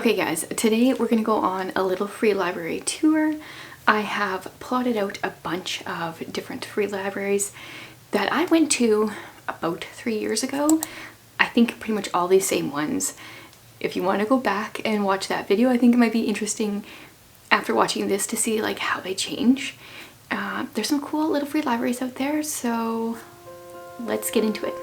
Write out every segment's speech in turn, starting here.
Okay guys, today we're gonna go on a little free library tour. I have plotted out a bunch of different free libraries that I went to about 3 years ago. I think pretty much all these same ones. If you want to go back and watch that video, I think it might be interesting after watching this to see like how they change. There's some cool little free libraries out there, so let's get into it.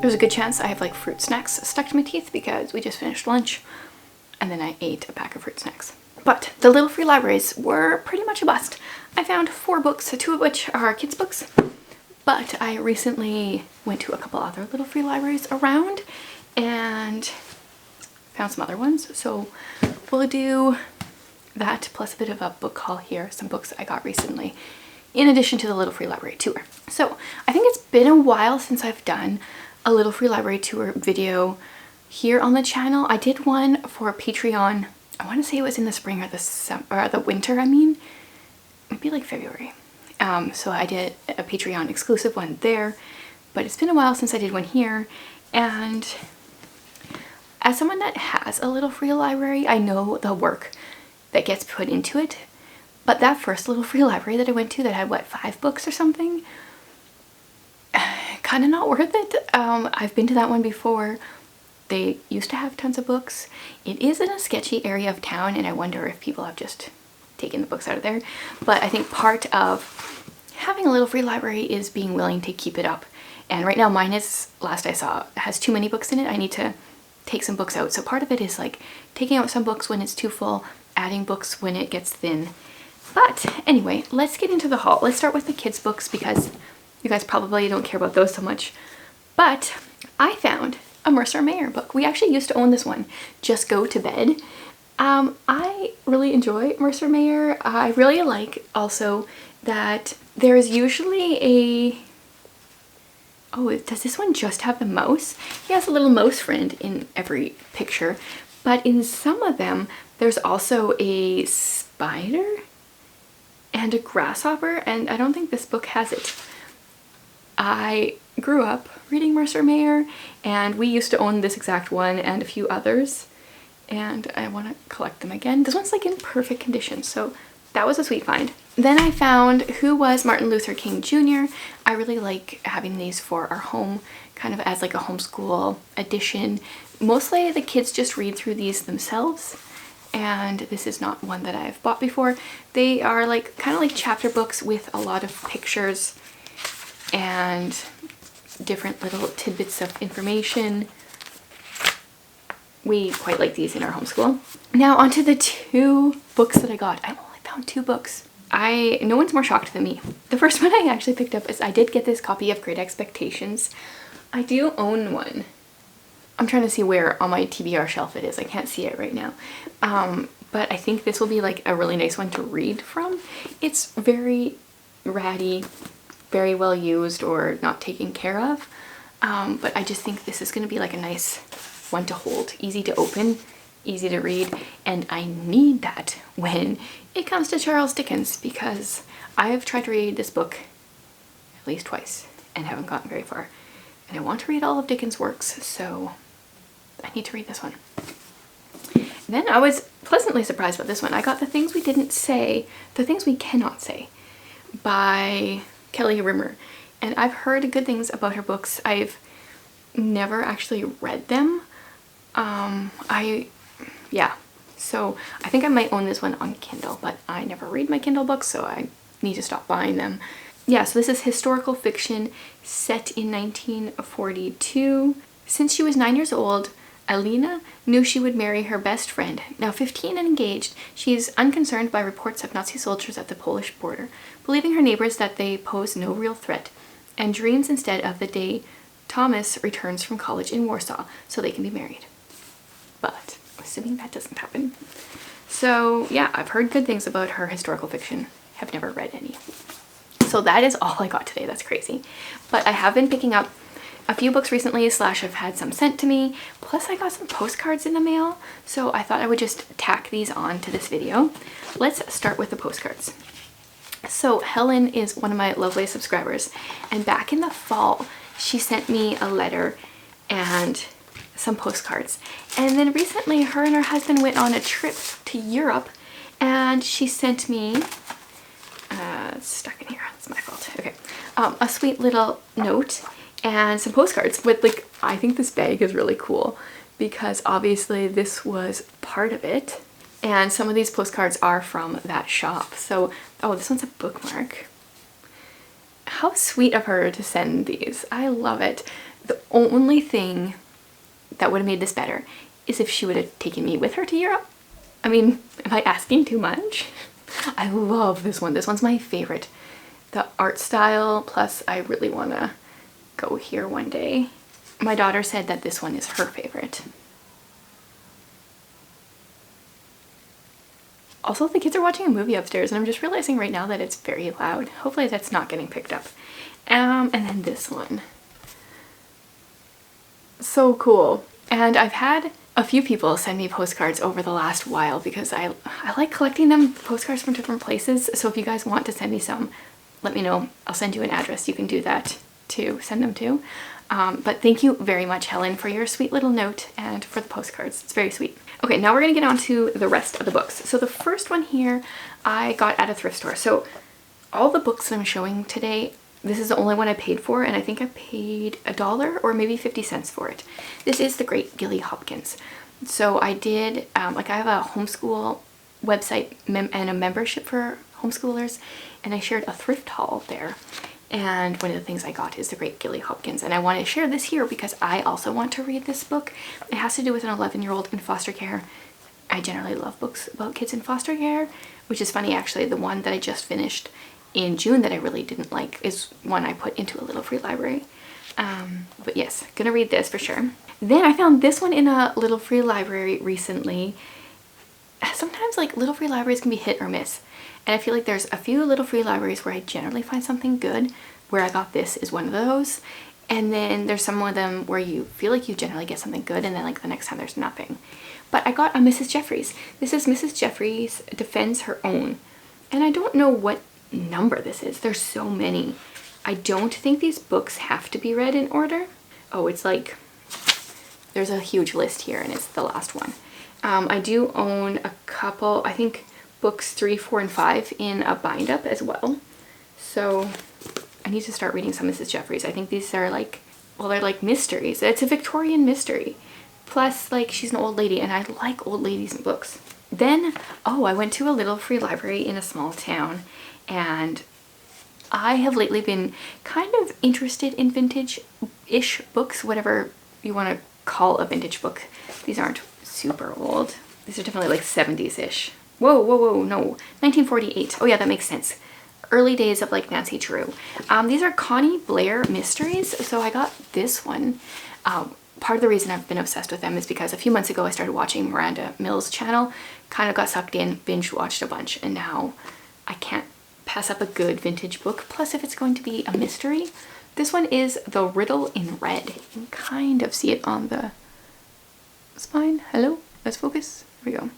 There's a good chance I have like fruit snacks stuck to my teeth because we just finished lunch and then I ate a pack of fruit snacks. But the little free libraries were pretty much a bust. I found 4 books, 2 of which are kids' books, but I recently went to a couple other little free libraries around and found some other ones. So we'll do that plus a bit of a book haul here, some books I got recently, in addition to the Little Free Library tour. So I think it's been a while since I've done a Little Free Library tour video here on the channel. I did one for Patreon. I want to say it was in the spring or the summer, or the winter, I mean, maybe like February. So I did a Patreon exclusive one there, but it's been a while since I did one here. And as someone that has a Little Free Library, I know the work that gets put into it. But that first Little Free Library that I went to that had, what, 5 books or something? Kind of not worth it. I've been to that one before. They used to have tons of books. It is in a sketchy area of town, and I wonder if people have just taken the books out of there. But I think part of having a Little Free Library is being willing to keep it up. And right now mine is, last I saw, has too many books in it. I need to take some books out. So part of it is like taking out some books when it's too full, adding books when it gets thin. But anyway, let's get into the haul. Let's start with the kids' books because you guys probably don't care about those so much. But I found a Mercer Mayer book. We actually used to own this one, Just Go to Bed. I really enjoy Mercer Mayer. I really like also that there's usually a... Oh, does this one just have the mouse? He has a little mouse friend in every picture, but in some of them, there's also a spider and a grasshopper, and I don't think this book has it. I grew up reading Mercer Mayer, and we used to own this exact one and a few others, and I want to collect them again. This one's like in perfect condition, so that was a sweet find. Then I found Who Was Martin Luther King Jr. I really like having these for our home, kind of as like a homeschool edition. Mostly the kids just read through these themselves, and this is not one that I've bought before. They are like kind of like chapter books with a lot of pictures and different little tidbits of information. We quite like these in our homeschool. Now onto the 2 books that I got. I only found 2 books. No one's more shocked than me. The first one I actually picked up is I did get this copy of Great Expectations. I do own one. I'm trying to see where on my TBR shelf it is. I can't see it right now. But I think this will be like a really nice one to read from. It's very ratty, very well used or not taken care of. But I just think this is going to be like a nice one to hold, easy to open, easy to read, and I need that when it comes to Charles Dickens because I've tried to read this book at least twice and haven't gotten very far. And I want to read all of Dickens' works, so I need to read this one. Then I was pleasantly surprised about this one. I got The Things We Didn't Say, The Things We Cannot Say by Kelly Rimmer. And I've heard good things about her books. I've never actually read them. Yeah, so I think I might own this one on Kindle, but I never read my Kindle books, so I need to stop buying them. Yeah, so this is historical fiction set in 1942. Since she was 9 years old, Alina knew she would marry her best friend. Now 15 and engaged, she is unconcerned by reports of Nazi soldiers at the Polish border, believing her neighbors that they pose no real threat, and dreams instead of the day Thomas returns from college in Warsaw so they can be married. But assuming that doesn't happen. So yeah, I've heard good things about her historical fiction. Have never read any. So that is all I got today. That's crazy. But I have been picking up a few books recently, slash I've had some sent to me. Plus I got some postcards in the mail. So I thought I would just tack these on to this video. Let's start with the postcards. So Helen is one of my loveliest subscribers. And back in the fall, she sent me a letter and some postcards. And then recently her and her husband went on a trip to Europe and she sent me, it's stuck in here, it's my fault, okay, a sweet little note and some postcards with like, I think this bag is really cool because obviously this was part of it. And some of these postcards are from that shop. So, oh, this one's a bookmark. How sweet of her to send these. I love it. The only thing that would have made this better is if she would have taken me with her to Europe. I mean, am I asking too much? I love this one. This one's my favorite. The art style, plus I really want to go here one day. My daughter said that this one is her favorite. Also, the kids are watching a movie upstairs and I'm just realizing right now that it's very loud. Hopefully that's not getting picked up. And then this one. So cool. And I've had a few people send me postcards over the last while because I like collecting them, postcards from different places. So if you guys want to send me some, let me know. I'll send you an address. You can do that to send them to. But thank you very much, Helen, for your sweet little note and for the postcards. It's very sweet. Okay, now we're gonna get on to the rest of the books. So the first one here I got at a thrift store. So all the books I'm showing today, this is the only one I paid for, and I think I paid $1 or maybe 50 cents for it. This is The Great Gilly Hopkins. So I did, like I have a homeschool website and a membership for homeschoolers, and I shared a thrift haul there. And one of the things I got is The Great Gilly Hopkins. And I want to share this here because I also want to read this book. It has to do with an 11-year-old in foster care. I generally love books about kids in foster care, which is funny actually. The one that I just finished in June that I really didn't like is one I put into a little free library. But yes, gonna read this for sure. Then I found this one in a little free library recently. Sometimes like little free libraries can be hit or miss. And I feel like there's a few little free libraries where I generally find something good. Where I got this is one of those. And then there's some of them where you feel like you generally get something good and then like the next time there's nothing. But I got a Mrs. Jeffries. This is Mrs. Jeffries Defends Her Own. And I don't know what number this is. There's so many. I don't think these books have to be read in order. Oh, it's like, there's a huge list here and it's the last one. I do own a couple, I think books 3, 4, and 5 in a bind up as well. So I need to start reading some Mrs. Jeffries. I think these are like, well, they're like mysteries. It's a Victorian mystery. Plus, like, she's an old lady and I like old ladies in books. Then, oh, I went to a little free library in a small town, and I have lately been kind of interested in vintage-ish books, whatever you want to call a vintage book. These aren't super old. These are definitely like 70s-ish. Whoa, whoa, whoa, no. 1948. Oh yeah, that makes sense. Early days of like Nancy Drew. These are Connie Blair mysteries. So I got this one. Part of the reason I've been obsessed with them is because a few months ago I started watching Miranda Mills' channel, kind of got sucked in, binge watched a bunch, and now I can't pass up a good vintage book. Plus, if it's going to be a mystery, this one is The Riddle in Red. You can kind of see it on the spine. Hello, let's focus. Here we go.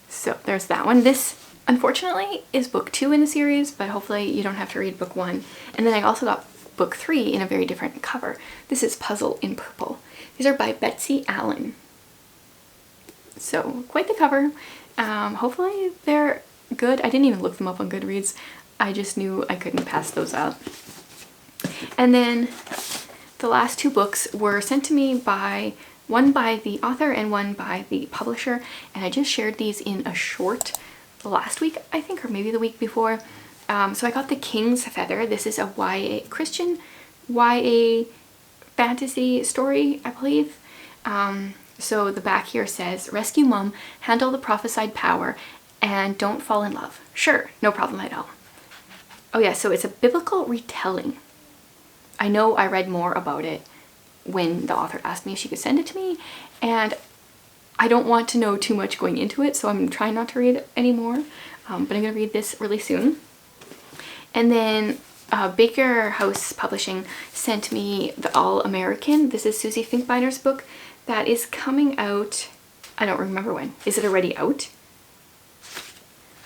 So there's that one. This, unfortunately, is book 2 in the series, but hopefully you don't have to read book 1. And then I also got book 3 in a very different cover. This is Puzzle in Purple. These are by Betsy Allen. So quite the cover. Hopefully they're good. I didn't even look them up on Goodreads. I just knew I couldn't pass those up. And then the last 2 books were sent to me by one by the author and one by the publisher, and I just shared these in a short last week, I think, or maybe the week before. So I got The King's Feather. This is a YA Christian YA fantasy story, I believe. So the back here says, rescue mom, handle the prophesied power, and don't fall in love. Sure, no problem at all. Oh yeah, so it's a biblical retelling. I know I read more about it when the author asked me if she could send it to me, and I don't want to know too much going into it, so I'm trying not to read anymore, but I'm going to read this really soon. And then Baker House Publishing sent me The All-American. This is Susie Finkbeiner's book that is coming out, I don't remember when. Is it already out?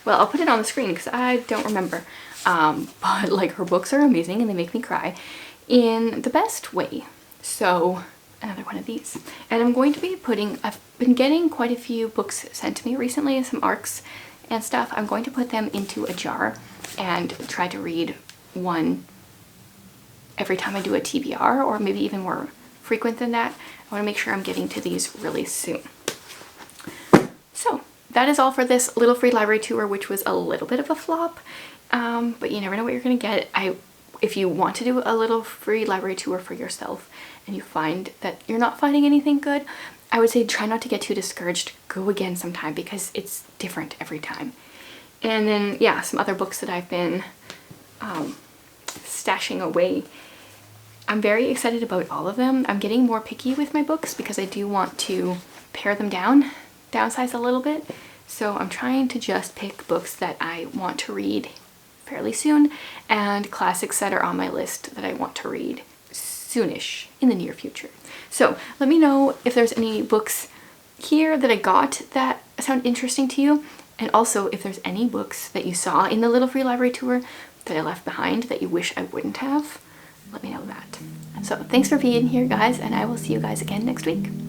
Well, I'll put it on the screen because I don't remember. But like, her books are amazing and they make me cry in the best way. So another one of these. And I'm going to be I've been getting quite a few books sent to me recently, some ARCs and stuff. I'm going to put them into a jar and try to read one every time I do a TBR, or maybe even more frequent than that. I want to make sure I'm getting to these really soon. So that is all for this little free library tour, which was a little bit of a flop, but you never know what you're gonna get. If you want to do a little free library tour for yourself and you find that you're not finding anything good, I would say try not to get too discouraged. Go again sometime because it's different every time. And then, yeah, some other books that I've been stashing away. I'm very excited about all of them. I'm getting more picky with my books because I do want to pare them down, downsize a little bit. So I'm trying to just pick books that I want to read fairly soon and classics that are on my list that I want to read soonish in the near future. So let me know if there's any books here that I got that sound interesting to you, and also if there's any books that you saw in the Little Free Library tour that I left behind that you wish I wouldn't have. Let me know that. So thanks for being here, guys, and I will see you guys again next week.